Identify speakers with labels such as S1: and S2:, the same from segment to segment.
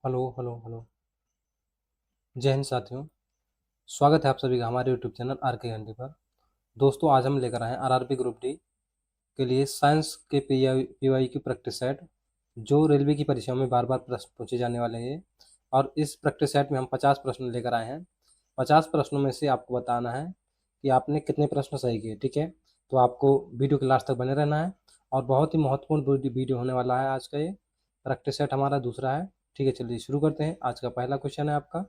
S1: Hello hello hello. जय हिंद साथियों। स्वागत है आप सभी का हमारे यूट्यूब चैनल आर के घंटी पर। दोस्तों, आज हम लेकर आए हैं आरआरबी ग्रुप डी के लिए साइंस के पीवाई की प्रैक्टिस सेट, जो रेलवे की परीक्षाओं में बार बार प्रश्न पूछे जाने वाले हैं। और इस प्रैक्टिस सेट में हम 50 प्रश्न लेकर आए हैं। 50 प्रश्नों में से आपको बताना है कि आपने कितने प्रश्न सही किए। ठीक है, तो आपको वीडियो के लास्ट तक बने रहना है। और बहुत ही महत्वपूर्ण वीडियो होने वाला है आज का। ये प्रैक्टिस सेट हमारा दूसरा है। ठीक है, चलिए शुरू करते हैं। आज का पहला क्वेश्चन है आपका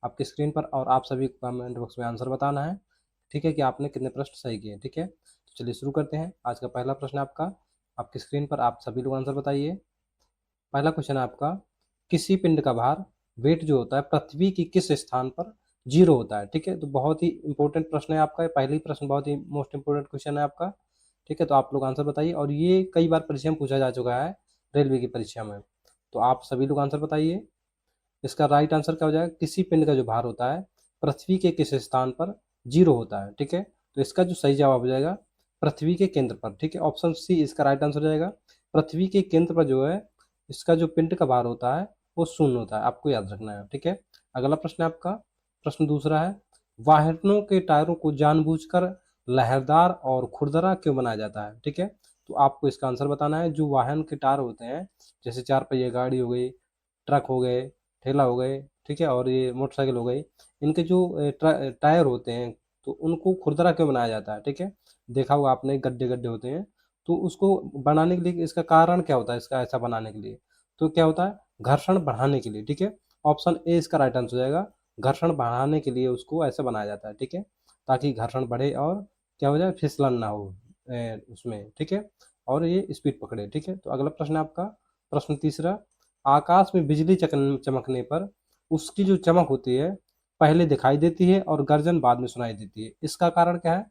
S1: आपकी स्क्रीन पर, और आप सभी को कमेंट बॉक्स में आंसर बताना है। ठीक है, कि आपने कितने प्रश्न सही किए। ठीक है, तो चलिए शुरू करते हैं। आज का पहला प्रश्न आपका आपकी स्क्रीन पर, आप सभी लोग आंसर बताइए। पहला क्वेश्चन है आपका, किसी पिंड का भार, वेट जो होता है, पृथ्वी की किस स्थान पर जीरो होता है। ठीक है, तो बहुत ही इंपॉर्टेंट प्रश्न है आपका। पहला ही प्रश्न बहुत ही मोस्ट इंपॉर्टेंट क्वेश्चन है आपका। ठीक है, तो आप लोग आंसर बताइए। और ये कई बार परीक्षा में पूछा जा चुका है, रेलवे की परीक्षा में। तो आप सभी लोग आंसर बताइए। इसका राइट आंसर क्या हो जाएगा, किसी पिंड का जो भार होता है पृथ्वी के किस स्थान पर जीरो होता है। ठीक है, तो इसका जो सही जवाब हो जाएगा पृथ्वी के केंद्र पर। ठीक है, ऑप्शन सी इसका राइट आंसर हो जाएगा। पृथ्वी के केंद्र पर जो है इसका जो पिंड का भार होता है वो शून्य होता है, आपको याद रखना है। ठीक है, अगला प्रश्न है आपका, प्रश्न दूसरा है, वाहनों के टायरों को जानबूझकर लहरदार और खुरदरा क्यों बनाया जाता है। ठीक है, तो आपको इसका आंसर बताना है। जो वाहन के टायर होते हैं, जैसे चार पहिए गाड़ी हो गई, ट्रक हो गए, ठेला हो गए, ठीक है, और ये मोटरसाइकिल हो गई, इनके जो टायर होते हैं, तो उनको खुरदरा क्यों बनाया जाता है। ठीक है, देखा होगा आपने, गड्ढे गड्ढे होते हैं, तो उसको बनाने के लिए इसका कारण क्या होता है, इसका ऐसा बनाने के लिए तो क्या होता है, घर्षण बढ़ाने के लिए। ठीक है, ऑप्शन ए इसका राइट आंसर हो जाएगा। घर्षण बढ़ाने के लिए उसको ऐसा बनाया जाता है। ठीक है, ताकि घर्षण बढ़े और क्या हो जाए, फिसलन ना हो उसमें। ठीक है, और ये स्पीड पकड़े। ठीक है, तो अगला प्रश्न है आपका, प्रश्न तीसरा, आकाश में बिजली चमकने पर उसकी जो चमक होती है पहले दिखाई देती है और गर्जन बाद में सुनाई देती है। इसका कारण क्या है,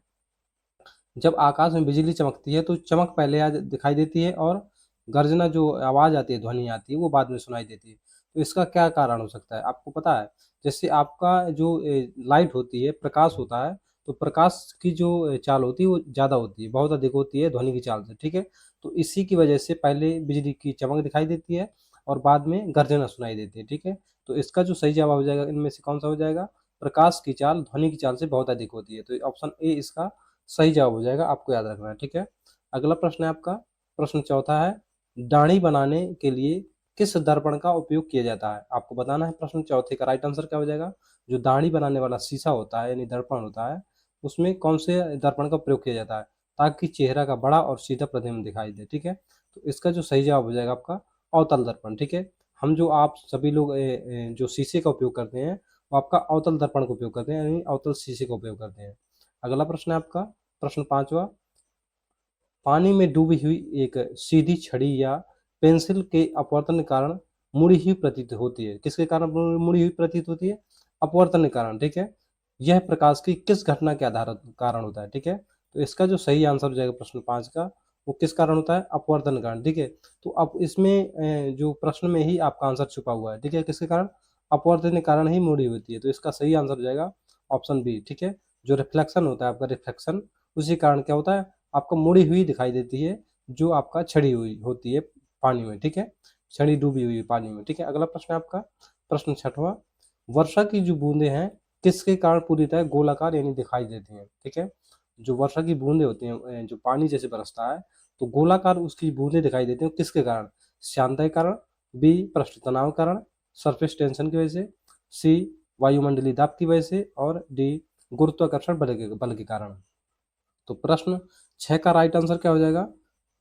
S1: जब आकाश में बिजली चमकती है तो चमक पहले दिखाई देती है, और गर्जना जो आवाज आती है, ध्वनि आती है, वो बाद में सुनाई देती है। तो इसका क्या कारण हो सकता है, आपको पता है। जैसे आपका जो लाइट होती है, प्रकाश होता है, तो प्रकाश की जो चाल होती है वो ज़्यादा होती है, बहुत अधिक होती है ध्वनि की चाल से। ठीक है, तो इसी की वजह से पहले बिजली की चमक दिखाई देती है और बाद में गर्जना सुनाई देती है। ठीक है, तो इसका जो सही जवाब हो जाएगा इनमें से कौन सा हो जाएगा, प्रकाश की चाल ध्वनि की चाल से बहुत अधिक होती है। तो ऑप्शन ए इसका सही जवाब हो जाएगा, आपको याद रखना है। ठीक है, अगला प्रश्न है आपका, प्रश्न चौथा है, दाढ़ी बनाने के लिए किस दर्पण का उपयोग किया जाता है। आपको बताना है प्रश्न चौथे का राइट आंसर क्या हो जाएगा। जो दाढ़ी बनाने वाला शीशा होता है, यानी दर्पण होता है, उसमें कौन से दर्पण का प्रयोग किया जाता है, ताकि चेहरा का बड़ा और सीधा प्रतिबिंब दिखाई दे। ठीक है, तो इसका जो सही जवाब हो जाएगा आपका अवतल दर्पण। ठीक है, हम जो आप सभी लोग जो शीशे का उपयोग करते हैं, वो आपका अवतल दर्पण का उपयोग करते हैं, यानी अवतल शीशे का उपयोग करते हैं। अगला प्रश्न है आपका, प्रश्न पांचवा, पानी में डूबी हुई एक सीधी छड़ी या पेंसिल के अपवर्तन के कारण मुड़ी हुई प्रतीत होती है। किसके कारण मुड़ी हुई प्रतीत होती है, अपवर्तन के कारण। ठीक है, यह प्रकाश की किस घटना के आधार कारण होता है। ठीक है, तो इसका जो सही आंसर हो जाएगा प्रश्न पाँच का, वो किस कारण होता है, अपवर्तन कारण। ठीक है, तो अब इसमें जो प्रश्न में ही आपका आंसर छुपा हुआ है। ठीक है, किसके कारण, अपवर्तन के कारण ही मुड़ी होती है। तो इसका सही आंसर हो जाएगा ऑप्शन बी। ठीक है, जो रिफ्लेक्शन होता है आपका, रिफ्लेक्शन, उसी कारण क्या होता है, आपको मुड़ी हुई दिखाई देती है, जो आपका छड़ी हुई होती है पानी में। ठीक है, छड़ी डूबी हुई है पानी में। ठीक है, अगला प्रश्न है आपका, प्रश्न छठवां, वर्षा की जो बूंदे हैं किसके कारण पूरी तरह गोलाकार यानी दिखाई देती हैं। ठीक है, जो वर्षा की बूंदे होती हैं, जो पानी जैसे बरसता है, तो गोलाकार उसकी बूंदे दिखाई देती हैं, किसके कारण, श्यानता के कारण, बी पृष्ठ तनाव के कारण, सरफेस टेंशन की वजह से, सी वायुमंडलीय दाब की वजह से, और डी गुरुत्वाकर्षण बल के कारण। तो प्रश्न छह का राइट आंसर क्या हो जाएगा,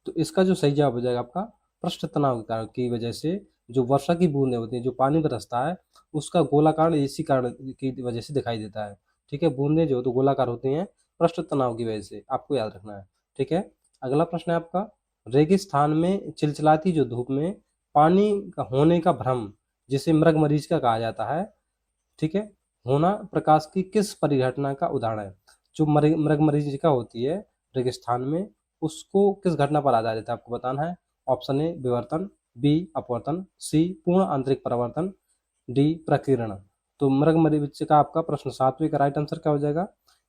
S1: तो इसका जो सही जवाब हो जाएगा आपका पृष्ठ तनाव के कारण की वजह से, जो वर्षा की बूंदें होती हैं, जो पानी बरसता है, उसका गोलाकार इसी कारण की वजह से दिखाई देता है। ठीक है, बूंदें जो तो गोलाकार होती हैं पृष्ठ तनाव की वजह से, आपको याद रखना है। ठीक है, अगला प्रश्न है आपका, रेगिस्तान में चिलचिलाती जो धूप में पानी का होने का भ्रम, जिसे मृगमरीच का कहा जाता है, ठीक है, होना प्रकाश की किस परिघटना का उदाहरण है। जो मृगमरीचिका होती है रेगिस्तान में, उसको किस घटना पर आधारित है, आपको बताना है। ऑप्शन ए विवर्तन, बी अपवर्तन, सी पूर्ण आंतरिक परावर्तन, डी प्रकीर्ण। तो मृगमरीचिका आपका प्रश्न सातवें का राइट आंसर क्या हो जाएगा,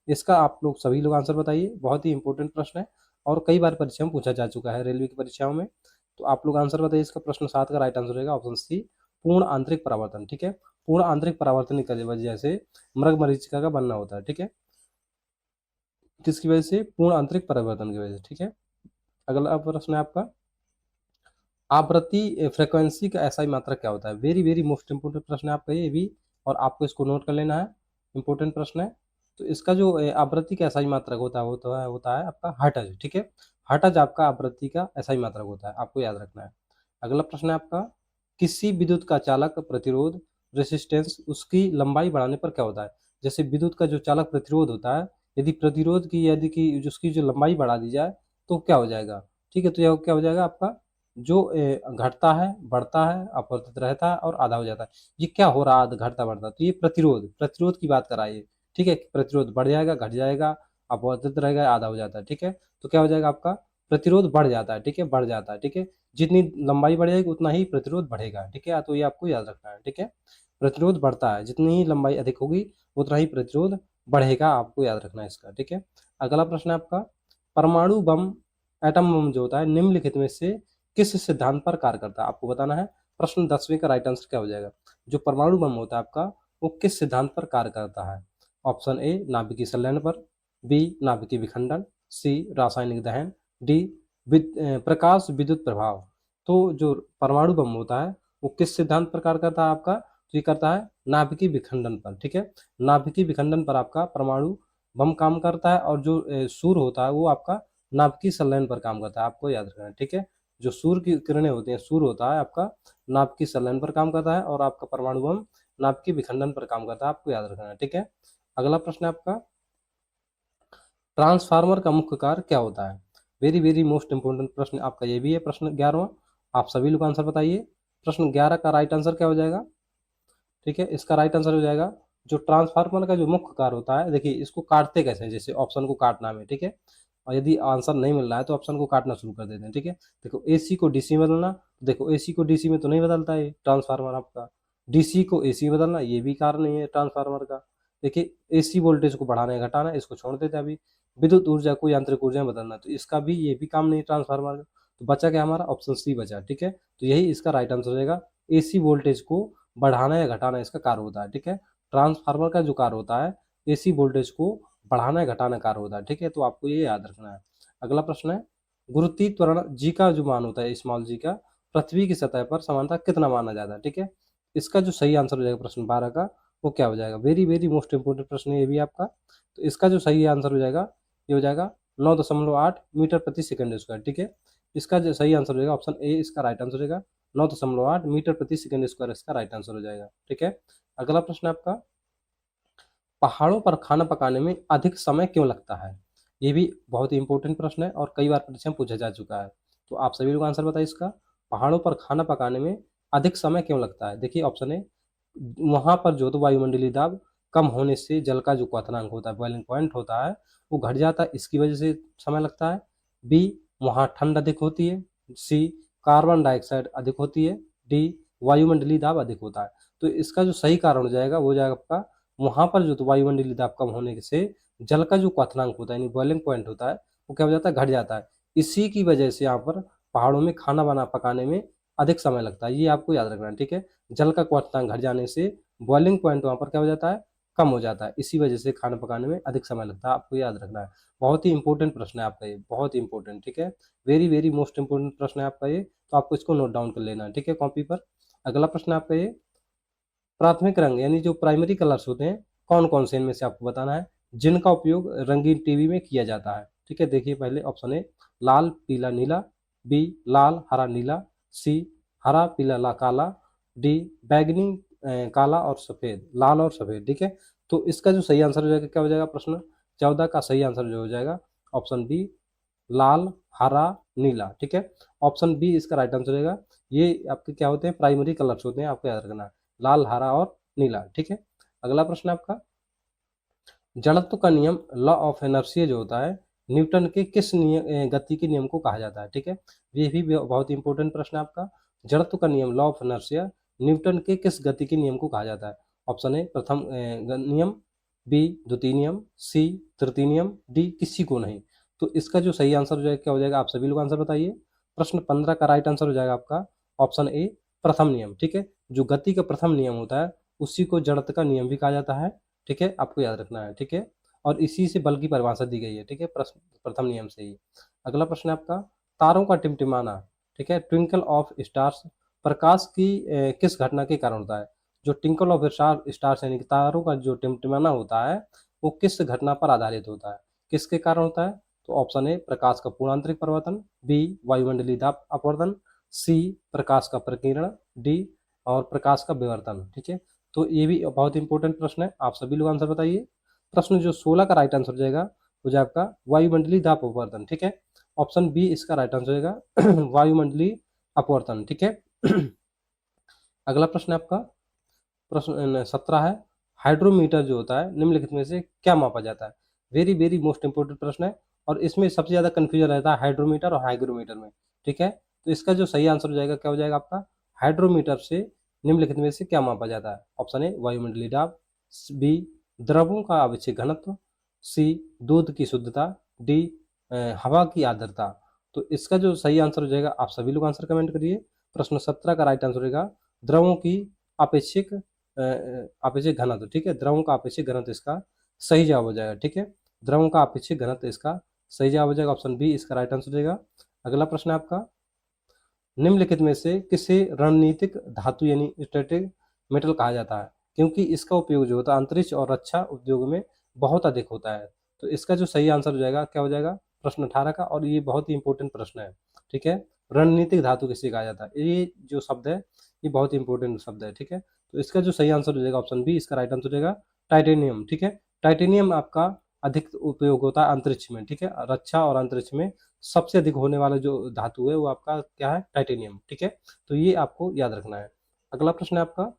S1: इसका आप लोग सभी लोग आंसर बताइए। बहुत ही इंपॉर्टेंट प्रश्न है और कई बार परीक्षा में पूछा जा चुका है, रेलवे की परीक्षाओं में। तो आप लोग आंसर बताइए, इसका प्रश्न सात का राइट आंसर रहेगा ऑप्शन सी पूर्ण आंतरिक परावर्तन, ठीक है। पूर्ण आंतरिक परावर्तन की वजह से मृग मरीचिका का बनना होता है, ठीक है। किसकी वजह से? पूर्ण आंतरिक परावर्तन की वजह से, ठीक है। अगला प्रश्न है आपका, आवृत्ति फ्रीक्वेंसी का एसआई मात्रक क्या होता है? वेरी वेरी मोस्ट इंपोर्टेंट प्रश्न है आपका ये भी, और आपको इसको नोट कर लेना है, इंपॉर्टेंट प्रश्न है। तो इसका जो आवृत्ति का एसआई मात्रक होता है आपका हर्ट्ज, ठीक है। हर्ट्ज आपका आवृत्ति का एसआई मात्रक होता है, आपको याद रखना है। अगला प्रश्न है आपका, किसी विद्युत का चालक प्रतिरोध रेसिस्टेंस उसकी लंबाई बढ़ाने पर क्या होता है? जैसे विद्युत का जो चालक प्रतिरोध होता है, यदि प्रतिरोध की यदि की उसकी जो लंबाई बढ़ा दी जाए तो क्या हो जाएगा? ठीक है, तो यह क्या हो जाएगा आपका, जो घटता है, बढ़ता है, अपवर्तित रहता है और आधा हो जाता है। ये क्या हो रहा है घटता बढ़ता? तो ये प्रतिरोध, प्रतिरोध की बात कराइए, ठीक है। प्रतिरोध बढ़ जाएगा, घट जाएगा, अपवर्तित रहेगा, आधा हो जाता है, ठीक है। तो क्या हो जाएगा आपका, प्रतिरोध बढ़ जाता है, ठीक है, बढ़ जाता है, ठीक है। जितनी लंबाई बढ़ेगी उतना ही प्रतिरोध बढ़ेगा, ठीक है। तो ये आपको याद रखना है, ठीक है। प्रतिरोध बढ़ता है, जितनी ही लंबाई अधिक होगी उतना ही प्रतिरोध बढ़ेगा, आपको याद रखना है इसका, ठीक है। अगला प्रश्न है आपका, परमाणु बम, एटम बम जो होता है निम्नलिखित में से किस सिद्धांत पर कार्य करता है? आपको बताना है। प्रश्न 10वीं का राइट आंसर क्या हो जाएगा? जो परमाणु बम होता है आपका, वो किस सिद्धांत पर कार्य करता है? ऑप्शन ए नाभिकीय संलयन पर, बी नाभिकीय विखंडन, सी रासायनिक दहन, डी प्रकाश विद्युत प्रभाव। तो जो परमाणु बम होता है वो किस सिद्धांत पर कार्य करता है आपका? तो ये करता है नाभिकीय विखंडन पर, ठीक है। नाभिकीय विखंडन पर आपका परमाणु बम काम करता है, और जो सूर्य होता है वो आपका नाभिकीय संलयन पर काम करता है, आपको याद रखना है, ठीक है। जो सूर्य की किरणें होती हैं, सूर्य होता है आपका नाभिकीय संलयन पर काम करता है, और आपका परमाणु बम नाभिकीय विखंडन पर काम करता है, आपको याद रखना है, ठीक है। अगला प्रश्न है आपका, ट्रांसफार्मर का मुख्य कार्य क्या होता है? वेरी वेरी मोस्ट इंपोर्टेंट प्रश्न आपका ये भी है, प्रश्न 11वां। आप सभी लोग आंसर बताइए। प्रश्न 11 का राइट आंसर क्या हो जाएगा? ठीक है, इसका राइट आंसर हो जाएगा, जो ट्रांसफार्मर का जो मुख्य कार्य होता है, देखिए इसको काटते कैसे हैं, जैसे ऑप्शन को काटना में, ठीक है। और यदि आंसर नहीं मिल रहा है तो ऑप्शन को काटना शुरू कर देते हैं, ठीक है। देखो एसी को डीसी में बदलना, देखो एसी को डीसी में तो नहीं बदलता है ट्रांसफार्मर आपका। डीसी को एसी में बदलना, ये भी कार्य नहीं है ट्रांसफार्मर का। देखिए एसी वोल्टेज को बढ़ाना या घटाना, इसको छोड़ देते हैं अभी। विद्युत ऊर्जा को यांत्रिक ऊर्जा में बदलना, तो इसका भी ये भी काम नहीं है ट्रांसफार्मर का। तो बचा क्या हमारा? ऑप्शन सी बचा, ठीक है। तो यही इसका राइट आंसर हो जाएगा। एसी वोल्टेज को बढ़ाना या घटाना इसका कार्य होता है, ठीक है। ट्रांसफार्मर का जो कार्य होता है, एसी वोल्टेज को बढ़ाना या घटाना कार्य होता है, ठीक है। तो आपको ये याद रखना है। अगला प्रश्न है, गुरुत्वीय त्वरण जी का जो मान होता है, स्मॉल जी का, पृथ्वी की सतह पर समानता कितना माना जाता है? ठीक है, इसका जो सही आंसर हो जाएगा प्रश्न 12 का, वो क्या हो जाएगा? वेरी वेरी मोस्ट इंपोर्टेंट प्रश्न है ये भी आपका। तो इसका जो सही आंसर हो जाएगा, ये हो जाएगा 9.8 मीटर प्रति सेकंड स्क्वायर, ठीक है। इसका जो सही आंसर हो जाएगा ऑप्शन ए, इसका राइट आंसर हो जाएगा 9.8 मीटर प्रति सेकंड स्क्वायर, इसका राइट आंसर हो जाएगा, ठीक है। अगला प्रश्न आपका, पहाड़ों पर खाना पकाने में अधिक समय क्यों लगता है? ये भी बहुत ही इंपॉर्टेंट प्रश्न है और कई बार परीक्षा में पूछा जा चुका है। तो आप सभी लोग आंसर बताइए इसका, पहाड़ों पर खाना पकाने में अधिक समय क्यों लगता है? देखिए ऑप्शन ए, वहां पर जो तो वायुमंडलीय दाब कम होने से जल का जो क्वथनांक होता है, बॉइलिंग पॉइंट होता है, वो घट जाता है, इसकी वजह से समय लगता है। बी, वहाँ ठंड अधिक होती है। सी, कार्बन डाइऑक्साइड अधिक होती है। डी, वायुमंडलीय दाब अधिक होता है। तो इसका जो सही कारण हो जाएगा वो जाएगा आपका, वहां पर जो तो वायुमंडलीय दाब कम होने से जल का जो क्वथनांक होता है, यानी बॉइलिंग पॉइंट होता है, वो क्या हो जाता है? घट जाता है। इसी की वजह से यहाँ पर पहाड़ों में खाना बना पकाने में अधिक समय लगता है, ये आपको याद रखना है, ठीक है। जल का क्वथनांक घट जाने से बॉइलिंग पॉइंट वहाँ पर क्या हो जाता है? कम हो जाता है, इसी वजह से खाना पकाने में अधिक समय लगता है, आपको याद रखना है। बहुत ही इंपॉर्टेंट प्रश्न है आपका ये, बहुत ही इंपॉर्टेंट, ठीक है। वेरी वेरी मोस्ट इंपॉर्टेंट प्रश्न है आपका ये, तो आपको इसको नोट डाउन कर लेना है, ठीक है, कॉपी पर। अगला प्रश्न है आपका ये, प्राथमिक रंग यानी जो प्राइमरी कलर्स होते हैं, कौन कौन से इनमें से आपको बताना है जिनका उपयोग रंगीन टीवी में किया जाता है, ठीक है। देखिए पहले ऑप्शन ए, लाल पीला नीला। बी, लाल हरा नीला। सी, हरा पीला ला काला। डी, बैगनी काला और सफेद, लाल और सफेद, ठीक है। तो इसका जो सही आंसर हो जाएगा, क्या हो जाएगा? प्रश्न 14 का सही आंसर जो हो जाएगा ऑप्शन बी, लाल हरा नीला, ठीक है। ऑप्शन बी इसका राइट आंसर हो जाएगा। ये आपके क्या होते हैं? प्राइमरी कलर्स होते हैं, आपको याद रखना है, लाल हरा और नीला, ठीक है। अगला प्रश्न आपका, जड़त्व का नियम, लॉ ऑफ इनर्शिया जो होता है, न्यूटन के किस नियम गति के नियम को कहा जाता है? ठीक है, ये भी बहुत इंपॉर्टेंट प्रश्न है आपका। जड़त्व का नियम, लॉ ऑफ इनर्शिया, न्यूटन के किस गति के नियम को कहा जाता है? ऑप्शन ए, प्रथम नियम। बी, द्वितीय नियम। सी, तृतीय नियम। डी, किसी को नहीं। तो इसका जो सही आंसर हो जाएगा, क्या हो जाएगा? आप सभी लोग आंसर बताइए। प्रश्न 15 का राइट आंसर हो जाएगा आपका ऑप्शन ए, प्रथम नियम, ठीक है। जो गति का प्रथम नियम होता है उसी को जड़त्व का नियम भी कहा जाता है। ठीक है, आपको याद रखना है। ठीक है, और इसी से बल की परिभाषा दी गई है। ठीक है, प्रश्न प्रथम नियम से ही। अगला प्रश्न है आपका, तारों का टिमटिमाना, ठीक है, ट्विंकल ऑफ स्टार्स, प्रकाश की किस घटना के कारण होता है? जो ट्विंकल ऑफ स्टार्स यानी कि तारों का जो टिमटिमाना होता है वो किस घटना पर आधारित होता है, किसके कारण होता है? तो ऑप्शन ए प्रकाश का पूर्णांतरिक परिवर्तन, बी वायुमंडलीय दाब अपवर्तन, सी प्रकाश का प्रकीर्णन, डी और प्रकाश का विवर्तन। ठीक है, तो ये भी बहुत इंपॉर्टेंट प्रश्न है, आप सभी लोग आंसर बताइए। प्रश्न जो 16 का राइट आंसर हो जाएगा वो जाए आपका वायुमंडलीय दाब अपवर्तन। ठीक है, ऑप्शन बी इसका राइट आंसर हो जाएगा वायुमंडलीय अपवर्तन। ठीक है अगला प्रश्न है आपका, प्रश्न 17 है, हाइड्रोमीटर जो होता है निम्नलिखित में से क्या मापा जाता है? वेरी वेरी मोस्ट इंपोर्टेंट प्रश्न है, और इसमें सबसे ज्यादा कंफ्यूजन रहता है हाइड्रोमीटर और हाइग्रोमीटर में। ठीक है, तो इसका जो सही आंसर हो जाएगा क्या हो जाएगा आपका, हाइड्रोमीटर से निम्नलिखित में से क्या मापा जाता है? ऑप्शन ए वायुमंडलीय दाब, बी द्रवों का आवश्यक घनत्व, सी दूध की शुद्धता, डी हवा की आर्द्रता। तो इसका जो सही आंसर हो जाएगा, आप सभी लोग आंसर कमेंट करिए। प्रश्न 17 का राइट आंसर होगा द्रवों की अपेक्षिक अपेक्षिक घनत्व। ठीक है, द्रवों का अपेक्षिक घनत्व इसका सही जवाब हो जाएगा। ठीक है, द्रवों का अपेक्षिक घनत्व इसका सही जवाब हो जाएगा, ऑप्शन बी इसका राइट आंसर हो जाएगा। अगला प्रश्न है आपका, निम्नलिखित में से किसे रणनीतिक धातु यानी स्ट्रेटेजिक मेटल कहा जाता है? क्योंकि इसका उपयोग जो होता है अंतरिक्ष और रक्षा उद्योग में बहुत अधिक होता है। तो इसका जो सही आंसर हो जाएगा क्या हो जाएगा, प्रश्न 18 का, और ये बहुत ही इंपॉर्टेंट प्रश्न है। ठीक है, रणनीतिक धातु किसे कहा जाता है? ये जो शब्द है ये बहुत ही इंपॉर्टेंट शब्द है। ठीक है, तो इसका जो सही आंसर हो जाएगा ऑप्शन बी इसका राइट आंसर हो जाएगा टाइटेनियम। ठीक है, टाइटेनियम आपका अधिक उपयोग होता है अंतरिक्ष में। ठीक है, रक्षा और अंतरिक्ष में सबसे अधिक होने वाला जो धातु है वो आपका क्या है, टाइटेनियम। ठीक है, तो ये आपको याद रखना है। अगला प्रश्न है आपका,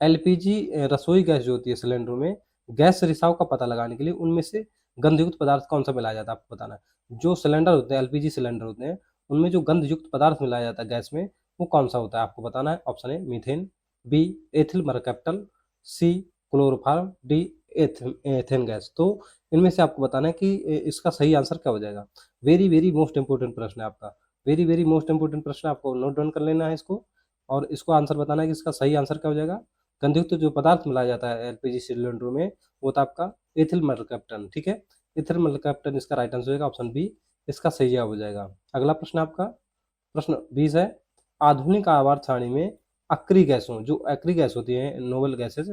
S1: एलपीजी रसोई गैस जो होती है सिलेंडरों में गैस रिसाव का पता लगाने के लिए उनमें से गंधयुक्त पदार्थ कौन सा मिलाया जाता है? आपको बताना है। जो सिलेंडर होते हैं एलपीजी सिलेंडर होते हैं उनमें जो गंधयुक्त पदार्थ मिलाया जाता है गैस में वो कौन सा होता है? आपको बताना है। Option A methane, B ethyl mercaptan, C chloroform, D ethane gas. तो इनमें से आपको बताना है कि इसका सही आंसर क्या हो जाएगा। वेरी वेरी मोस्ट इंपोर्टेंट प्रश्न है आपका, वेरी वेरी मोस्ट इंपोर्टेंट प्रश्न, आपको नोट डाउन कर लेना है इसको, और इसको आंसर बताना है कि इसका सही आंसर क्या हो जाएगा। गंधयुक्त जो पदार्थ मिलाया जाता है एलपीजी सिलेंडरों में वो था आपका एथिल मरकैप्टन। ठीक है, एथिल मरकैप्टन इसका राइट आंसर होगा, ऑप्शन बी इसका सही जवाब हो जाएगा। अगला प्रश्न आपका, प्रश्न 20 है, आधुनिक आवर्त सारणी में अक्रिय गैसों जो अक्रिय गैस होती है नोबल गैसेस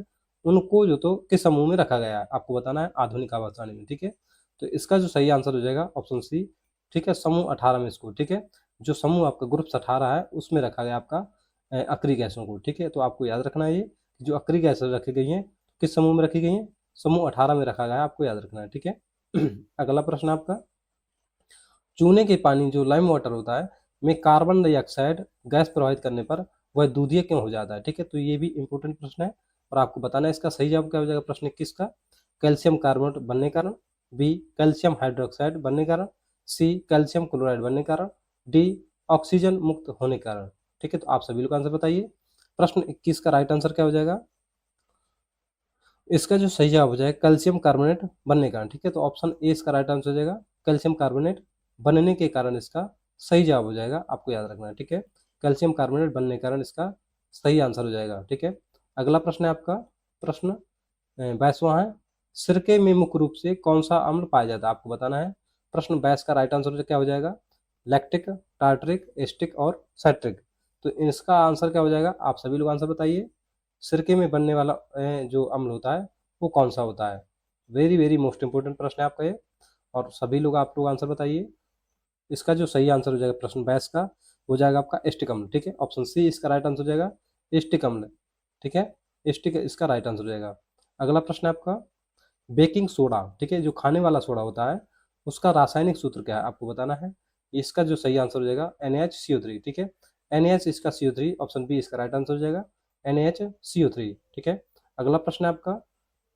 S1: उनको जो तो किस समूह में रखा गया है? आपको बताना है आधुनिक आवर्त सारणी में। ठीक है, तो इसका जो सही आंसर हो जाएगा ऑप्शन सी। ठीक है, समूह 18 में इसको, ठीक है, जो समूह आपका ग्रुप 18 है उसमें रखा गया आपका अक्रिय गैसों को। ठीक है, तो आपको याद रखना है ये जो अक्रिय गैसें रखी गई हैं किस समूह में रखी गई हैं, समूह 18 में रखा गया है, आपको याद रखना है। ठीक है अगला प्रश्न आपका, चूने के पानी जो लाइम वाटर होता है में कार्बन डाइऑक्साइड गैस प्रवाहित करने पर वह दूधिया क्यों हो जाता है? ठीक है, तो ये भी इंपॉर्टेंट प्रश्न है और आपको बताना है इसका सही जवाब क्या हो जाएगा। प्रश्न 21 का, कैल्शियम कार्बोनेट बनने के कारण, बी कैल्शियम हाइड्रोक्साइड बनने के कारण, सी कैल्शियम क्लोराइड बनने के कारण, डी ऑक्सीजन मुक्त होने के कारण। ठीक है, तो आप सभी लोग आंसर बताइए। प्रश्न 21 का राइट आंसर क्या हो जाएगा, इसका जो सही जवाब हो जाएगा कैल्शियम कार्बोनेट बनने के कारण। ठीक है, तो ऑप्शन ए इसका राइट आंसर हो जाएगा कैल्शियम कार्बोनेट बनने के कारण इसका सही जवाब हो जाएगा, आपको याद रखना है। ठीक है, कैल्शियम कार्बोनेट बनने के कारण इसका सही आंसर हो जाएगा। ठीक है, अगला प्रश्न है आपका, प्रश्न 22वां है, सिरके में मुख्य रूप से कौन सा अम्ल पाया जाता है? आपको बताना है। प्रश्न 22 का राइट आंसर क्या हो जाएगा, लैक्टिक, टार्टरिक, एस्टिक और साइट्रिक। तो इसका आंसर क्या हो जाएगा, आप सभी लोग आंसर बताइए। सिरके में बनने वाला जो अम्ल होता है वो कौन सा होता है? वेरी वेरी मोस्ट इंपोर्टेंट प्रश्न है आपका ये, और सभी लोग आप लोग आंसर बताइए। इसका जो सही आंसर हो जाएगा प्रश्न 22 का हो जाएगा आपका एस्टिक अम्ल। ठीक है, ऑप्शन सी इसका राइट आंसर हो जाएगा एस्टिक अम्ल। ठीक है, एस्टिक इसका राइट आंसर हो जाएगा। अगला प्रश्न है आपका, बेकिंग सोडा, ठीक है, जो खाने वाला सोडा होता है उसका रासायनिक सूत्र क्या है? आपको बताना है। इसका जो सही आंसर हो जाएगा NaHCO3। ठीक है, NaH इसका CO3, ऑप्शन बी इसका राइट आंसर हो जाएगा NaHCO3। ठीक है, अगला प्रश्न है आपका,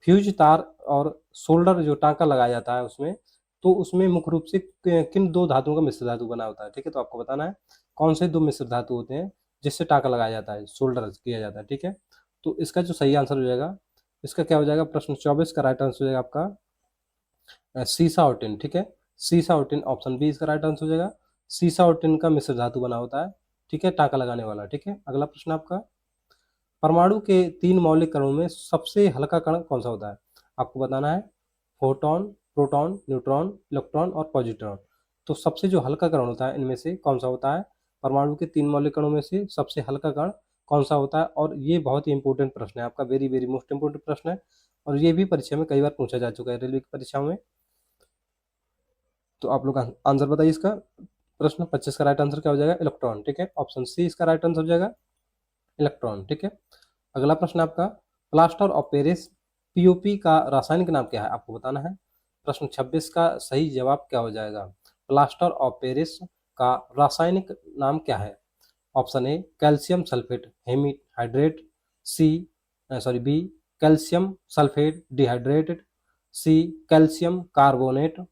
S1: फ्यूज तार और सोल्डर जो टाँका लगाया जाता है उसमें, तो उसमें मुख्य रूप से किन दो धातुओं का मिश्र धातु बना होता है? ठीक है, तो आपको बताना है कौन से दो मिश्र धातु होते हैं जिससे टाँका लगाया जाता है, सोल्डर किया जाता है। ठीक है, तो इसका जो सही आंसर हो जाएगा, इसका क्या हो जाएगा, प्रश्न 24 का राइट आंसर हो जाएगा आपका सीसा और टिन। ठीक है, सीसा और टिन, ऑप्शन बी इसका राइट आंसर हो जाएगा। सीसा और टिन का मिश्र धातु बना होता है। ठीक है, टाँका लगाने वाला। ठीक है, अगला प्रश्न आपका, परमाणु के 3 मौलिक कणों में सबसे हल्का कण कौन सा होता है? आपको बताना है। फोटॉन, प्रोटॉन, न्यूट्रॉन, इलेक्ट्रॉन और पॉजिट्रॉन। तो सबसे जो हल्का कण होता है इनमें से कौन सा होता है? परमाणु के 3 मौलिक कणों में से सबसे हल्का कण कौन सा होता है? और ये बहुत ही इंपॉर्टेंट प्रश्न है आपका, वेरी वेरी मोस्ट इंपॉर्टेंट प्रश्न है, और ये भी परीक्षा में कई बार पूछा जा चुका है, रेलवे की परीक्षाओं में। तो आप लोग आंसर बताइए इसका। प्रश्न 25 का राइट आंसर क्या हो जाएगा? इलेक्ट्रॉन। ठीक है, ऑप्शन सी इसका राइट आंसर हो जाएगा, इलेक्ट्रॉन। ठीक है, अगला प्रश्न आपका, प्लास्टर ऑफ पेरिस पीओपी का रासायनिक नाम क्या है? आपको बताना है। प्रश्न 26 का सही जवाब क्या हो जाएगा? प्लास्टर ऑफ पेरिस का रासायनिक नाम क्या है? Option A calcium sulphate hemihydrate, C B calcium sulphate dehydrated, C calcium carbonate,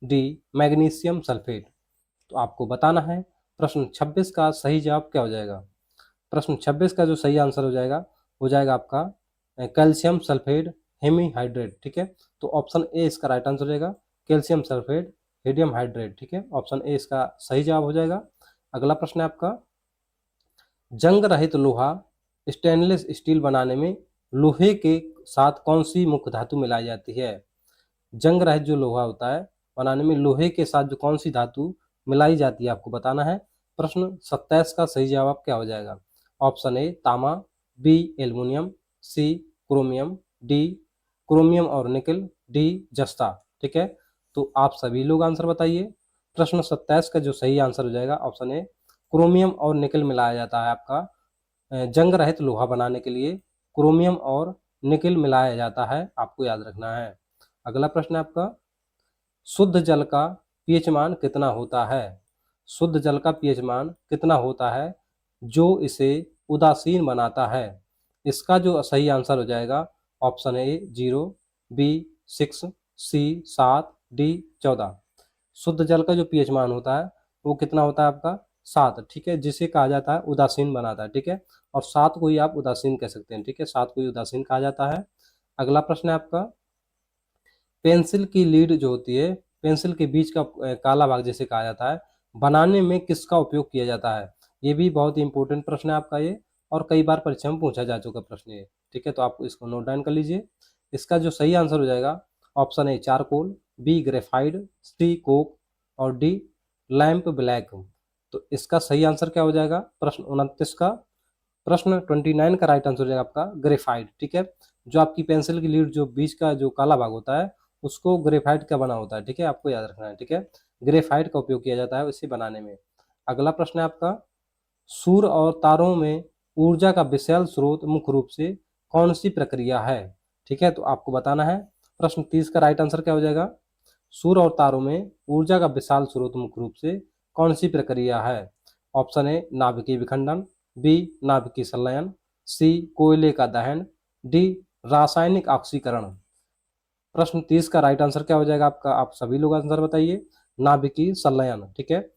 S1: D magnesium sulphate. तो आपको बताना है। प्रश्न 26 का सही जवाब क्या हो जाएगा? प्रश्न 26 का जो सही आंसर हो जाएगा आपका कैल्शियम सल्फेट हेमीहाइड्रेट। ठीक है, तो ऑप्शन ए इसका राइट आंसर हो जाएगा, कैल्शियम सल्फेट हेडियम हाइड्रेट। ठीक है, ऑप्शन ए इसका सही जवाब हो जाएगा। अगला प्रश्न है आपका, जंग रहित लोहा स्टेनलेस स्टील बनाने में लोहे के साथ कौन सी मुख्य धातु मिलाई जाती है? जंग रहित जो लोहा होता है बनाने में लोहे के साथ जो कौन सी धातु मिलाई जाती है आपको बताना है। प्रश्न 27 का सही जवाब क्या हो जाएगा? ऑप्शन ए तांबा, बी एल्युमिनियम, सी क्रोमियम, डी क्रोमियम और निकल, डी जस्ता। ठीक है, तो आप सभी लोग आंसर बताइए। प्रश्न 27 का जो सही आंसर हो जाएगा ऑप्शन ए क्रोमियम और निकल मिलाया जाता है आपका जंग रहित लोहा बनाने के लिए क्रोमियम और निकल मिलाया जाता है, आपको याद रखना है। अगला प्रश्न है आपका, शुद्ध जल का पीएच मान कितना होता है? शुद्ध जल का पीएच मान कितना होता है जो इसे उदासीन बनाता है? इसका जो सही आंसर हो जाएगा option A 0, B 6, C 7, D 14। शुद्ध जल का जो पीएच मान होता है वो कितना होता है आपका? 7। ठीक है, जिसे कहा जाता है उदासीन बनाता है। ठीक है, और 7 को ही आप उदासीन कह सकते हैं। ठीक है, 7 को ही उदासीन कहा जाता है। अगला प्रश्न है आपका, पेंसिल की लीड जो होती है, पेंसिल के बीच का काला भाग जिसे कहा जाता है, बनाने में किसका उपयोग किया जाता है? ये भी बहुत ही इंपॉर्टेंट प्रश्न है आपका ये, और कई बार परीक्षा में पूछा जा चुका प्रश्न ये। ठीक है, तो आप इसको नोट डाउन कर लीजिए। इसका जो सही आंसर हो जाएगा option A charcoal, B graphite, C coke और डी लैंप ब्लैक। तो इसका सही आंसर क्या हो जाएगा? प्रश्न 29 का, प्रश्न 29 का राइट आंसर हो जाएगा आपका ग्रेफाइट। ठीक है, जो आपकी पेंसिल की लीड जो बीच का जो काला भाग होता है उसको ग्रेफाइट का बना होता है। ठीक है, आपको याद रखना है। ठीक है, ग्रेफाइट का उपयोग किया जाता है इसे बनाने में। अगला प्रश्न है आपका, सूर्य और तारों में ऊर्जा का विशाल स्रोत मुख्य रूप से कौन सी प्रक्रिया है? ठीक है, तो आपको बताना है। प्रश्न 30 का राइट आंसर क्या हो जाएगा? सूर्य और तारों में ऊर्जा का विशाल स्रोत मुख्य रूप से कौन सी प्रक्रिया है? ऑप्शन ए नाभिकीय विखंडन, बी नाभिकीय संलयन, सी कोयले का दहन, डी रासायनिक ऑक्सीकरण। प्रश्न 30 का राइट आंसर क्या हो जाएगा आपका? आप सभी लोग आंसर बताइए। नाभिकीय संलयन। ठीक है,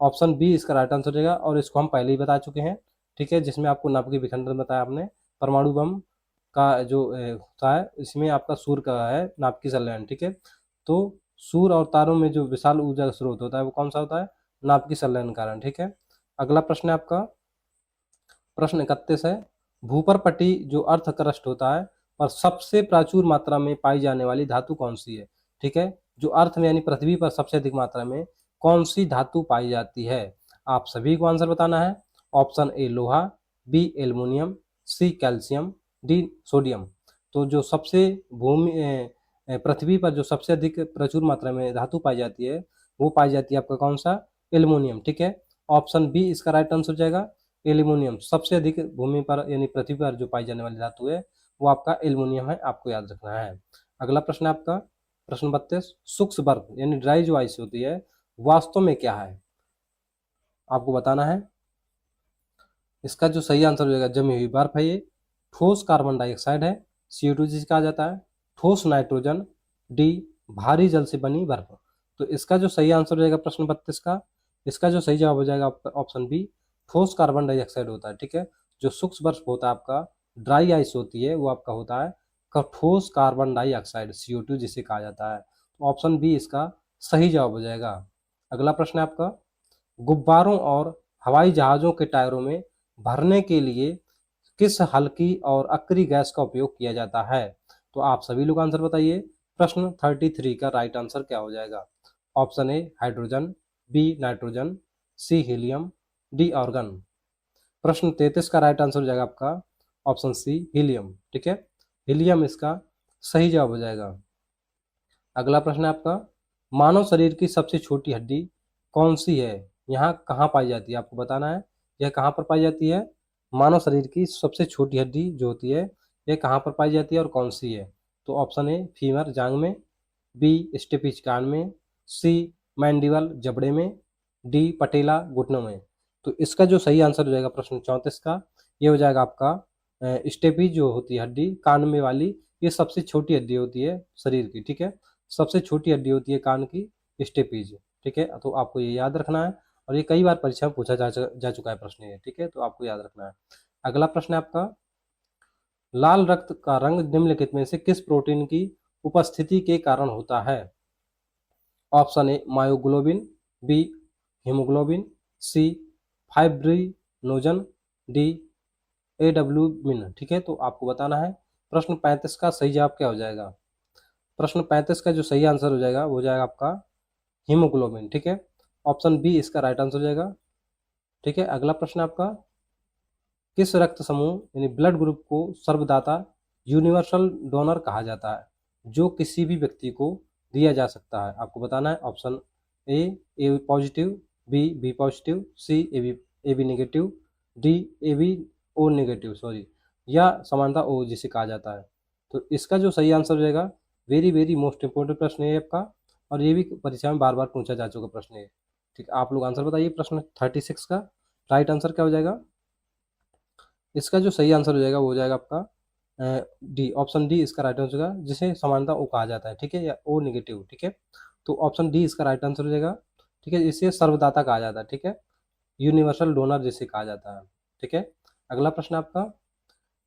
S1: ऑप्शन बी इसका राइट आंसर हो जाएगा, और इसको हम पहले ही बता चुके हैं। ठीक है, जिसमें आपको नाभिकीय विखंडन बताया आपने, परमाणु बम का जो होता है इसमें आपका सूर्य का है नाभिकीय संलयन। ठीक है, तो सूर्य और तारों में जो विशाल ऊर्जा का स्रोत होता है वो कौन सा होता है? नाभिकीय संलयन कारण। ठीक है, अगला प्रश्न है आपका, प्रश्न 31 है, भूपरपटी जो अर्थ क्रस्ट होता है पर सबसे प्रचुर मात्रा में पाई जाने वाली धातु कौन सी है? ठीक है, जो अर्थ में यानी पृथ्वी पर सबसे अधिक मात्रा में कौन सी धातु पाई जाती है? आप सभी को आंसर बताना है। ऑप्शन ए लोहा, B aluminium, C calcium, D sodium. तो जो सबसे पृथ्वी पर जो सबसे अधिक प्रचुर मात्रा में धातु पाई जाती है वो पाई जाती है आपका कौन सा? एल्युमिनियम। ठीक है, ऑप्शन बी इसका राइट आंसर हो जाएगा, एल्युमिनियम। सबसे अधिक भूमि पर यानी पृथ्वी पर जो पाई जाने वाली धातु है वो आपका एल्युमिनियम है, आपको याद रखना है। अगला प्रश्न है आपका, प्रश्न 32, सूक्ष्म बर्फ यानी ड्राई जो आइस होती है वास्तव में क्या है? आपको बताना है। इसका जो सही आंसर हो जाएगा जमी हुई बर्फ है ये, ठोस कार्बन डाइऑक्साइड है, CO2 जिसे कहा जाता है, ठोस नाइट्रोजन, डी भारी जल से बनी बर्फ। तो इसका जो सही आंसर हो जाएगा प्रश्न 32 का, इसका जो सही जवाब हो जाएगा ऑप्शन बी ठोस कार्बन डाइऑक्साइड होता है। ठीक है, जो सूक्ष्म बर्फ होता है आपका, ड्राई आइस होती है वो आपका होता है ठोस कार्बन डाइऑक्साइड, CO2 जिसे कहा जाता है। तो ऑप्शन बी इसका सही जवाब हो जाएगा। अगला प्रश्न है आपका, गुब्बारों और हवाई जहाजों के टायरों में भरने के लिए किस हल्की और अक्री गैस का उपयोग किया जाता है? तो आप सभी लोग आंसर बताइए। प्रश्न 33 का राइट आंसर क्या हो जाएगा? Option A hydrogen, B nitrogen, C helium, D argon. प्रश्न 33 का राइट आंसर हो जाएगा आपका ऑप्शन सी हीलियम। ठीक है, हीलियम इसका सही जवाब हो जाएगा। अगला प्रश्न है आपका, मानव शरीर की सबसे छोटी हड्डी कौन सी है? यहाँ कहाँ पाई जाती है आपको बताना है। यह कहाँ पर पाई जाती है? मानव शरीर की सबसे छोटी हड्डी जो होती है यह कहाँ पर पाई जाती है और कौन सी है? तो ऑप्शन ए फीमर जांग में, बी स्टेपिज कान में, सी मैंडिबल जबड़े में, डी पटेला घुटनों में। तो इसका जो सही आंसर हो जाएगा प्रश्न 34 का, ये हो जाएगा आपका स्टेपिज जो होती है हड्डी कान में वाली, ये सबसे छोटी हड्डी होती है शरीर की। ठीक है, सबसे छोटी हड्डी होती है कान की स्टेपीज। ठीक है, तो आपको ये याद रखना है और ये कई बार परीक्षा में पूछा जा चुका है प्रश्न ये। ठीक है, तो आपको याद रखना है। अगला प्रश्न है आपका, लाल रक्त का रंग निम्नलिखित में से किस प्रोटीन की उपस्थिति के कारण होता है? Option A myoglobin, B haemoglobin, C fibrinogen, D albumin. ठीक है, तो आपको बताना है। प्रश्न 35 का सही जवाब क्या हो जाएगा? प्रश्न 35 का जो सही आंसर हो जाएगा वो हो जाएगा आपका हीमोग्लोबिन। ठीक है, ऑप्शन बी इसका राइट आंसर हो जाएगा। ठीक है, अगला प्रश्न आपका, किस रक्त समूह यानी ब्लड ग्रुप को सर्वदाता यूनिवर्सल डोनर कहा जाता है, जो किसी भी व्यक्ति को दिया जा सकता है? आपको बताना है। Option A positive, B positive, C A B negative, D A B O negative sorry, या समानता ओ जिसे कहा जाता है। तो इसका जो सही आंसर हो जाएगा, वेरी वेरी मोस्ट इंपॉर्टेंट प्रश्न है आपका, और ये भी परीक्षा में बार बार पूछा जा चुका प्रश्न है। ठीक है, आप लोग आंसर बताइए। प्रश्न 36 का राइट आंसर क्या हो जाएगा? इसका जो सही आंसर हो जाएगा वो हो जाएगा आपका डी, ऑप्शन डी इसका राइट आंसर होगा, जिसे समानता ओ कहा जाता है। ठीक है, या ओ नेगेटिव। ठीक है, तो ऑप्शन डी इसका राइट आंसर हो जाएगा। ठीक है, इसे सर्वदाता कहा जाता है। ठीक है, यूनिवर्सल डोनर जिसे कहा जाता है। ठीक है, अगला प्रश्न आपका,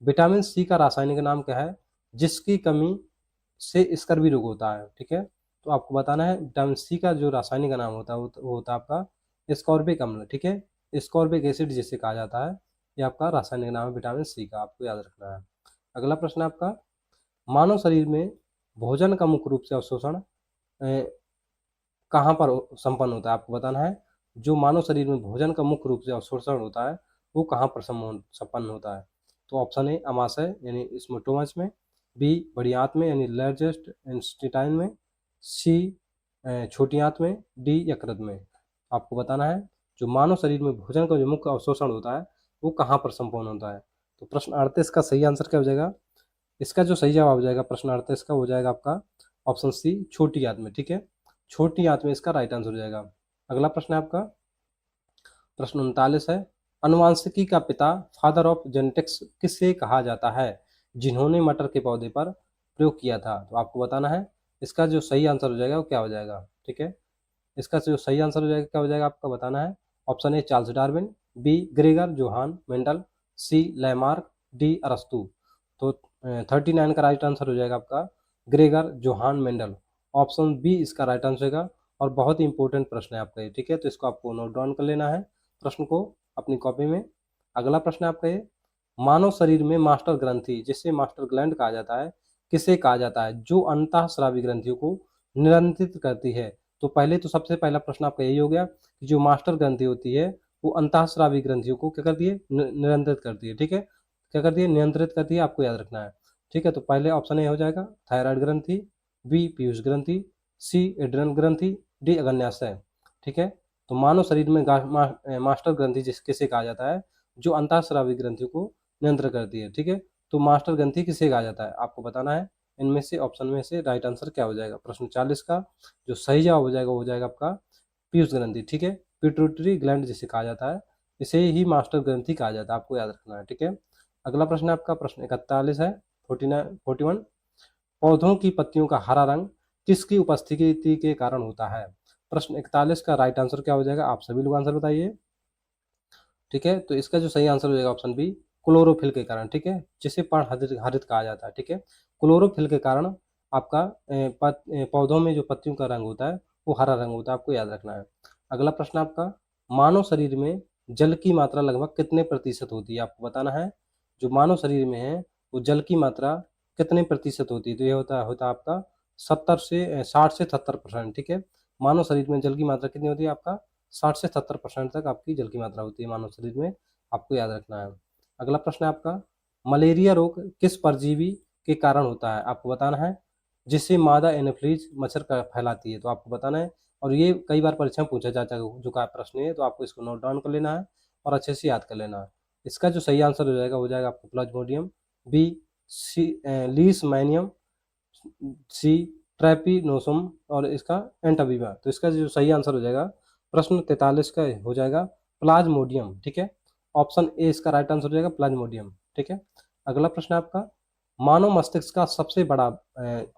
S1: विटामिन सी का रासायनिक नाम क्या है जिसकी कमी से स्कर्वी रोग होता है? ठीक है, तो आपको बताना है विटामिन सी का जो रासायनिक नाम होता है वो होता है आपका स्कॉर्बिक अम्ल। ठीक है, स्कॉर्बिक एसिड जिसे कहा जाता है, ये आपका रासायनिक नाम है विटामिन सी का, आपको याद रखना है। अगला प्रश्न आपका, मानव शरीर में भोजन का मुख्य रूप से अवशोषण कहाँ पर संपन्न होता है? आपको बताना है। जो मानव शरीर में भोजन का मुख्य रूप से अवशोषण होता है वो कहाँ पर संपन्न होता है? तो ऑप्शन ए अमाशय यानी स्मोटोमस में, बी बड़ी आंत में यानी लार्जेस्ट इंटेस्टाइन में, सी छोटी आंत में, डी यकृत में। आपको बताना है जो मानव शरीर में भोजन का जो मुख्य अवशोषण होता है वो कहाँ पर संपन्न होता है? तो प्रश्न 38 का सही आंसर क्या हो जाएगा? इसका जो सही जवाब हो जाएगा प्रश्न 38 का हो जाएगा आपका ऑप्शन सी छोटी आंत में। ठीक है, छोटी आंत में इसका राइट आंसर हो जाएगा। अगला प्रश्न है आपका, प्रश्न 39 है, अनुवांशिकी का पिता फादर ऑफ जेनेटिक्स किसे कहा जाता है जिन्होंने मटर के पौधे पर प्रयोग किया था? तो आपको बताना है। इसका जो सही आंसर हो जाएगा वो क्या हो जाएगा? ठीक है, इसका जो सही आंसर हो जाएगा क्या हो जाएगा आपका बताना है। Option A Charles Darwin, B Gregor Johann Mendel, C Lamarck, D अरस्तु। तो 39 का राइट आंसर हो जाएगा आपका Gregor Johann Mendel. Option B इसका राइट आंसर होगा, और बहुत ही इंपॉर्टेंट प्रश्न है आपका ये। ठीक है, तो इसको आपको नोट डाउन कर लेना है प्रश्न को अपनी कॉपी में। अगला प्रश्न है आपका ये, मानव शरीर में मास्टर ग्रंथि जिसे मास्टर ग्लैंड कहा जाता है किसे कहा जाता है जो अंतःस्रावी ग्रंथियों को नियंत्रित करती है? तो पहले तो सबसे पहला प्रश्न आपका यही हो गया कि जो मास्टर ग्रंथि होती है वो अंतःस्रावी ग्रंथियों को क्या करती है? नियंत्रित करती है। ठीक है, क्या करती है? नियंत्रित करती है, आपको याद रखना है। ठीक है, तो पहले ऑप्शन ए हो जाएगा थायराइड ग्रंथि, बी पीयूष ग्रंथि, सी एड्रिनल ग्रंथि, डी अग्न्याशय। ठीक है, तो मानव शरीर में मास्टर ग्रंथि जिस किसे कहा जाता है जो अंतःस्रावी ग्रंथियों को नियंत्रित करती है? ठीक है, तो मास्टर ग्रंथि किसे कहा जाता है आपको बताना है। इनमें से ऑप्शन में से राइट आंसर क्या हो जाएगा? प्रश्न 40 का जो सही जवाब हो जाएगा वो हो जाएगा आपका पीयूष ग्रंथि। ठीक है, पिट्यूटरी ग्लैंड जिसे कहा जाता है इसे ही मास्टर ग्रंथि कहा जाता है, आपको याद रखना है। ठीक है, अगला प्रश्न आपका प्रश्न 41 है 41, पौधों की पत्तियों का हरा रंग किसकी उपस्थिति के कारण होता है? प्रश्न 41 का राइट आंसर क्या हो जाएगा? आप सभी लोग आंसर बताइए। ठीक है, तो इसका जो सही आंसर हो जाएगा ऑप्शन बी क्लोरोफिल के कारण। ठीक है, जिसे पर्ण हरित हरित कहा जाता है। ठीक है, क्लोरोफिल के कारण आपका पौधों में जो पत्तियों का रंग होता है वो हरा रंग होता है, आपको याद रखना है। अगला प्रश्न आपका, मानव शरीर में जल की मात्रा लगभग कितने प्रतिशत होती है? आपको बताना है। जो मानव शरीर में है वो जल की मात्रा कितने प्रतिशत होती है? तो ये होता होता आपका 70 से 60 से 70%, ठीक है। मानव शरीर में जल की मात्रा कितनी होती है आपका? 60 से 70% तक आपकी जल की मात्रा होती है मानव शरीर में, आपको याद रखना है। अगला प्रश्न है आपका, मलेरिया रोग किस परजीवी के कारण होता है? आपको बताना है, जिससे मादा एनोफ्िलीज मच्छर का फैलाती है, तो आपको बताना है। और ये कई बार परीक्षा में पूछा जा चुका प्रश्न है, तो आपको इसको नोट डाउन कर लेना है और अच्छे से याद कर लेना है। इसका जो सही आंसर हो जाएगा आपको प्लाज्मोडियम, बी लीशमैनियम, सी ट्रैपिनोसोम और इसका एंटाबीबा। तो इसका जो सही आंसर हो जाएगा प्रश्न 43 का हो जाएगा प्लाज्मोडियम, ठीक है। ऑप्शन ए इसका राइट आंसर हो जाएगा प्लाज्मोडियम, ठीक है। अगला प्रश्न है आपका, मानव मस्तिष्क का सबसे बड़ा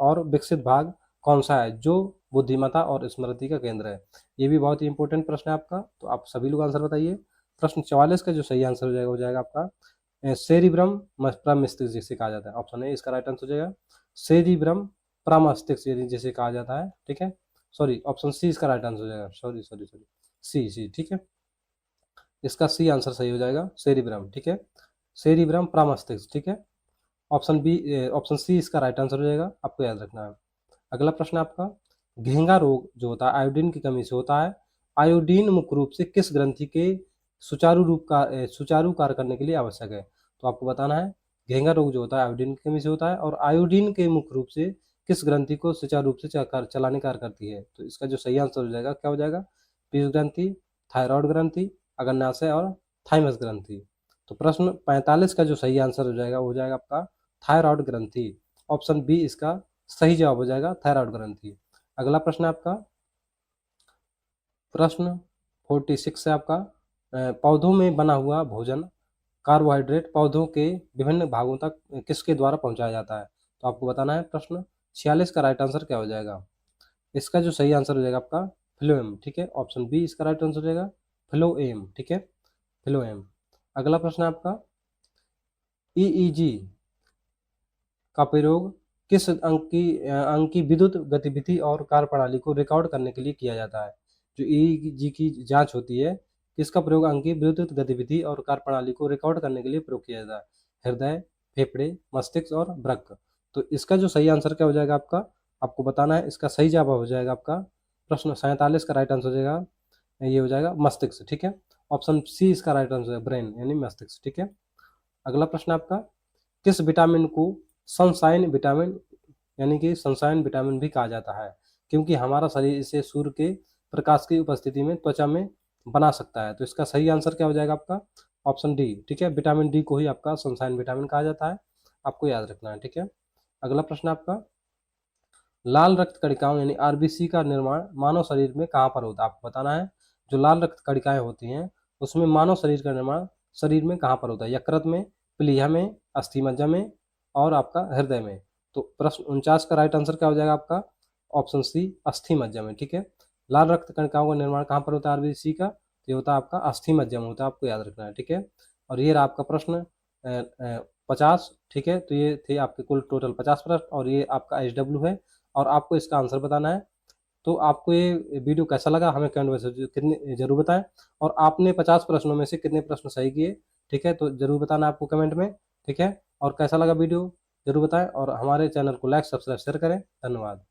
S1: और विकसित भाग कौन सा है जो बुद्धिमत्ता और स्मृति का केंद्र है? ये भी बहुत ही इंपॉर्टेंट प्रश्न है आपका, तो आप सभी लोग आंसर बताइए। प्रश्न 44 का जो सही आंसर हो जाएगा आपका सेरिब्रम प्रमस्तिष्क जिसे कहा जाता है। ऑप्शन ए इसका राइट आंसर हो जाएगा सेरिब्रम प्रमस्तिष्क जिसे कहा जाता है, ठीक है। सॉरी, ऑप्शन सी इसका राइट आंसर हो जाएगा, सॉरी सॉरी सॉरी, सी, ठीक है। इसका सी आंसर सही हो जाएगा सेरिब्रम, ठीक है। सेरिब्रम प्रमस्तिष्क, ठीक है। ऑप्शन बी ऑप्शन सी इसका राइट आंसर हो जाएगा, आपको याद रखना है। अगला प्रश्न आपका, घेंगा रोग जो होता है आयोडीन की कमी से होता है। आयोडीन मुख्य रूप से किस ग्रंथि के सुचारू कार्य करने के लिए आवश्यक है? तो आपको बताना है, घेंगा रोग जो होता है आयोडीन की कमी से होता है और आयोडीन के मुख्य रूप से किस ग्रंथि को सुचारू रूप से चलाने कार्य करती है? तो इसका जो सही आंसर हो जाएगा क्या हो जाएगा? पीयूष ग्रंथि, थायराइड ग्रंथि, अग्न्याशय और थाइमस ग्रंथि। तो प्रश्न 45 का जो सही आंसर हो जाएगा आपका थायराइड ग्रंथि। ऑप्शन बी इसका सही जवाब हो जाएगा थायराइड ग्रंथि। अगला प्रश्न है आपका, प्रश्न 46 है आपका, पौधों में बना हुआ भोजन कार्बोहाइड्रेट पौधों के विभिन्न भागों तक किसके द्वारा पहुंचाया जाता है? तो आपको बताना है। प्रश्न 46 का राइट आंसर क्या हो जाएगा? इसका जो सही आंसर हो जाएगा आपका फ्लोएम, ठीक है। ऑप्शन बी इसका राइट आंसर हो जाएगा फ्लोएम, ठीक है, फ्लोएम। अगला प्रश्न है आपका, ईईजी का प्रयोग किस अंक की विद्युत गतिविधि और कार्यप्रणाली को रिकॉर्ड करने के लिए किया जाता है? जो ईईजी की जांच होती है, किसका प्रयोग अंक की विद्युत गतिविधि और कार्यप्रणाली को रिकॉर्ड करने के लिए प्रयोग किया जाता है? हृदय, फेफड़े, मस्तिष्क और वृक्क। तो इसका जो सही आंसर क्या हो जाएगा आपका? आपको बताना है। इसका सही जवाब हो जाएगा आपका प्रश्न 47 का राइट आंसर हो जाएगा, ये हो जाएगा मस्तिष्क, ठीक है। ऑप्शन सी इसका राइट आंसर है ब्रेन यानी मस्तिष्क, ठीक है। अगला प्रश्न आपका, किस विटामिन को सनशाइन विटामिन यानी कि सनशाइन विटामिन भी कहा जाता है? क्योंकि हमारा शरीर इसे सूर्य के प्रकाश की उपस्थिति में त्वचा में बना सकता है। तो इसका सही आंसर क्या हो जाएगा आपका? ऑप्शन डी, ठीक है। विटामिन डी को ही आपका सनशाइन विटामिन कहा जाता है, आपको याद रखना है, ठीक है। अगला प्रश्न आपका, लाल रक्त कणिकाओं यानी आरबीसी का निर्माण मानव शरीर में कहाँ पर होता है? आपको बताना है। जो लाल रक्त कणिकाएं होती हैं उसमें मानव शरीर का निर्माण शरीर में कहाँ पर होता है? यकृत में, प्लीहा में, अस्थि मज्जा में और आपका हृदय में। तो प्रश्न 49 का राइट आंसर क्या हो जाएगा आपका? ऑप्शन सी अस्थि मज्जा में, ठीक है। लाल रक्त कणिकाओं का निर्माण कहाँ पर होता है आरबीसी का? तो ये होता है आपका अस्थि मज्जा में होता है, आपको याद रखना है, ठीक है। और ये रहा आपका प्रश्न 50, ठीक है। तो ये थे आपके कुल टोटल 50 प्रश्न और ये आपका HW है और आपको इसका आंसर बताना है। तो आपको ये वीडियो कैसा लगा हमें कमेंट में कितने जरूर बताएं और आपने 50 प्रश्नों में से कितने प्रश्न सही किए, ठीक है, तो जरूर बताना आपको कमेंट में, ठीक है। और कैसा लगा वीडियो जरूर बताएं और हमारे चैनल को लाइक सब्सक्राइब शेयर करें। धन्यवाद।